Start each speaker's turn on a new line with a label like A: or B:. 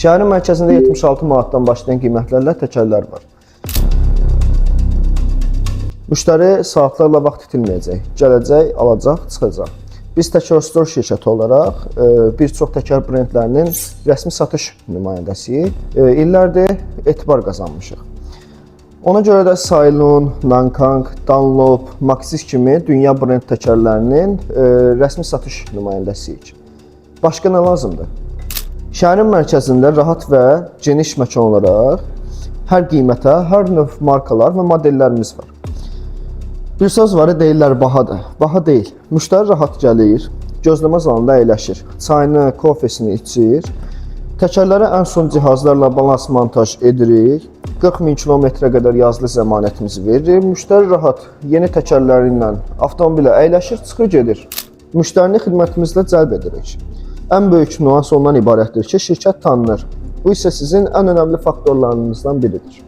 A: Şəhərin mərkəzində 76 manatdan başlayan qiymətlərlə təkərlər var. Müştəri saatlarla vaxt itilməyəcək, gələcək, alacaq, çıxacaq. Biz Təkər Store şirkəti olaraq bir çox təkər brendlərinin rəsmi satış nümayəndəsiyik. İllərdir etibar qazanmışıq. Ona görə də Sailun, Nankang, Dunlop, Maxxis kimi dünya brend təkərlərinin rəsmi satış nümayəndəsiyik. Başqa nə lazımdır? Şəhərin mərkəzində rahat və geniş məkan olaraq hər qiymətə, hər növ markalar və modellərimiz var. Bir söz var, deyirlər bahadır. Baha deyil. Müştəri rahat gəlir, gözləmə zalında əyləşir, çayını, kofesini içir. Təkərlərə ən son cihazlarla balans montaj edirik. 40.000 kilometrə qədər yazılı zəmanətimizi veririk. Müştəri rahat yeni təkərləri ilə avtomobilə əyləşir, çıxır gedir. Müştərini xidmətimizlə cəlb edirik. Ən böyük nüans ondan ibarətdir ki, şirkət tanınır. Bu isə sizin ən önəmli faktorlarınızdan biridir.